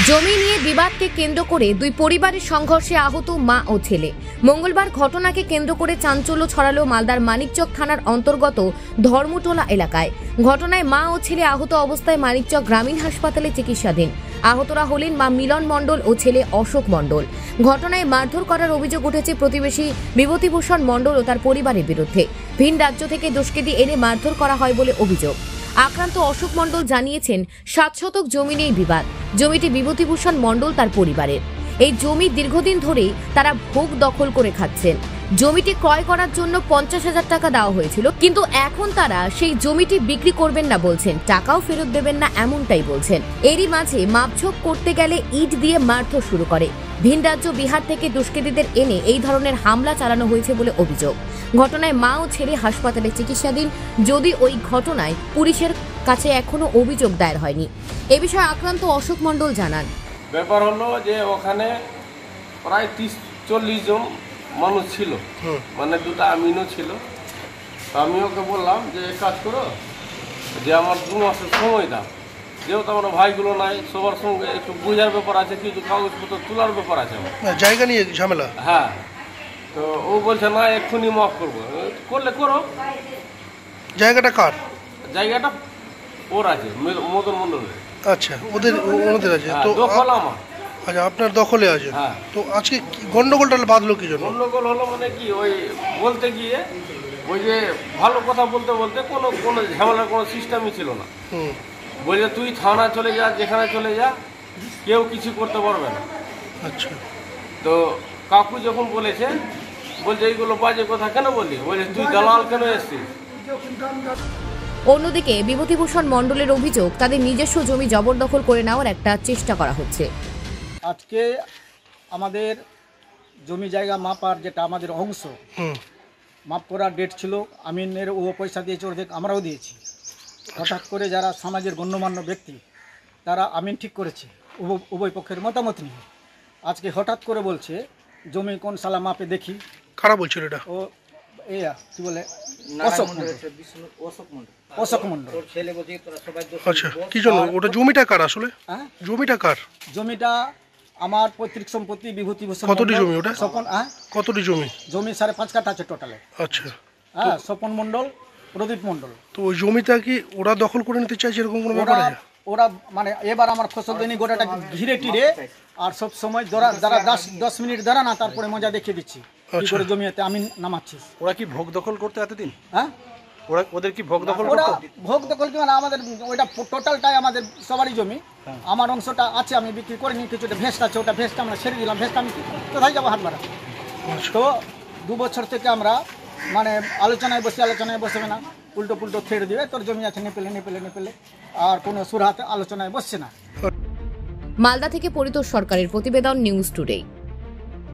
জমি নিয়ে বিবাদকে কেন্দ্র করে দুই পরিবারের সংঘর্ষে আহত মা ও ছেলে। মঙ্গলবার ঘটনাকে কেন্দ্র করে চাঞ্চল্য ছড়ালো মালদার মানিকচক থানার অন্তর্গত ধর্মটোলা এলাকায়। ঘটনায় মা ও ছেলে আহত অবস্থায় মানিকচক গ্রামীণ হাসপাতালে চিকিৎসাধীন। আহতরা হলেন মা মিলন মণ্ডল ও ছেলে অশোক মণ্ডল। ঘটনায় মারধর করার অভিযোগ উঠেছে প্রতিবেশী বিভূতিভূষণ মণ্ডল ও তার পরিবারের বিরুদ্ধে। ভিন রাজ্য থেকে দুষ্কৃতী এনে মারধর করা হয় বলে অভিযোগ। আক্রান্ত অশোক মণ্ডল জানিয়েছেন ৭ শতক জমি নিয়ে বিবাদ। জমিটি বিভূতিভূষণ মণ্ডল তার পরিবারের। এই জমি দীর্ঘদিন ধরেই তারা ভোগ দখল করে খাচ্ছেন। জমিটি ক্রয় করার জন্য ৫০,০০০ টাকা দেওয়া হয়েছিল, কিন্তু এখন তারা সেই জমিটি বিক্রি করবেন না বলছেন, টাকাও ফেরত দেবেন না এমনটাই বলছেন। এরই মাঝে মাপঝোপ করতে গেলে ইট দিয়ে মারধর শুরু করে। ভিন রাজ্য বিহার থেকে দুষ্কৃতীদের এনে এই ধরনের হামলা চালানো হয়েছে বলে অভিযোগ। ঘটনায় মা ও ছেলে হাসপাতালে চিকিৎসাধীন। যদি ওই ঘটনায় পুলিশের কাছে এখনো অভিযোগ দায়ের হয়নি। এ বিষয়ে আক্রান্ত অশোক মণ্ডল জানান, ব্যাপার হলো যে ওখানে প্রায় ৩০-৪০ জন মানুষ ছিল, মানে দুটো আমিনও ছিল। তো আমি ওকে বললাম যে এক কাজ করো, যে আমার ২ মাসের সময় দাও, যেহেতু আমার ভাইগুলো নাই, সবার সঙ্গে একটু বোঝার ব্যাপার আছে, কিছু কাগজপত্র তোলার ব্যাপার আছে আমার, জায়গা নিয়ে ঝামেলা। হ্যাঁ, তো ও বলছে না এক্ষুনি মাফ করবো। করলে করো। জায়গাটা কার? জায়গাটা ওর আছে, মদন মণ্ডলের। আচ্ছা, ওদের আছে তো দখল আমার। আচ্ছা, আপনার দখলে আছে। হ্যাঁ। তো আজকে গন্ডগোলটা বাঁধলো কি জন্য? গন্ডগোল হলো মানে কি, ওই বলতে গিয়ে ওই যে ভালো কথা বলতে বলতে কোনো ঝামেলার কোনো সিস্টেমই ছিল না। বলছে তুই থানা চলে যা, যেখানে চলে যা, কেউ কিছু করতে পারবে না। আচ্ছা, তো কাকু যখন বলছে এইগুলো বাজে কথা কেন বললি, বলছে তুই দালাল কেন এসছিস। অন্যদিকে বিভূতিভূষণ মণ্ডলের অভিযোগ, তাদের নিজস্ব জমি জবরদখল করে নেওয়ার একটা চেষ্টা করা হচ্ছে। আজকে আমাদের জমি জায়গা মাপার যেটা আমাদের অংশ মাপ করার ডেট ছিল, আমিনের ও পয়সা দিয়েছে, অর্ধেক আমরাও দিয়েছি। হঠাৎ করে যারা সমাজের গণ্যমান্য ব্যক্তি তারা আমিন ঠিক করেছে উভয় পক্ষের মতামত নিয়ে। আজকে হঠাৎ করে বলছে জমি কোন সালা মাপে দেখি। কারা বলছিল এটা? ও কি বলে, অশোক মণ্ডল। আচ্ছা, কি জন্য ওটা? জমিটা কার আসলে? জমিটা কার? জমিটা আমার পৈতৃক সম্পত্তি, বিভূতিভূষণ। কতটি জমি ওটা? কতটি জমি? জমি ৫.৫ কাঠা আছে টোটালে। আচ্ছা, হ্যাঁ, স্বপন মণ্ডল, প্রদীপ মণ্ডল। তো ওই জমিটা কি ওরা দখল করে নিতে চাইছে, এরকম কোনো ব্যাপার আছে? ওরা মানে এবার আমার ফসল দিনই গোটাটা ঘিরে টিরে, আর সব সময় যারা 10 মিনিট দাঁড়া না, তারপরে মজা দেখিয়ে দিচ্ছি কি করে জমিতে আমি নামাচ্ছিস। ওরা কি ভোগ দখল করতে এতদিন? হ্যাঁ, ওদের কি ভোগ দখল ওরা করতে? ভোগ দখল কি মানে আমাদের ওইটা টোটালটাই আমাদের সবারই জমি। আমার অংশটা আছে, আমি বিক্রি করিনি। কিছুটা ভেস্ট আছে, ওটা ভেস্টটা আমরা ছেড়ে দিলাম। ভেস্টটা আমি কোথায় যাবো হাত বাড়া। তো 2 বছর থেকে আমরা মানে আলোচনায় বসবে না, উল্টো ছেড়ে দিবে, তোর জমি আছে নেপেলে, আর কোনো সুরাহাতে আলোচনায় বসছে না। মালদা থেকে পরিতোষ সরকারের প্রতিবেদন, নিউজ টুডে।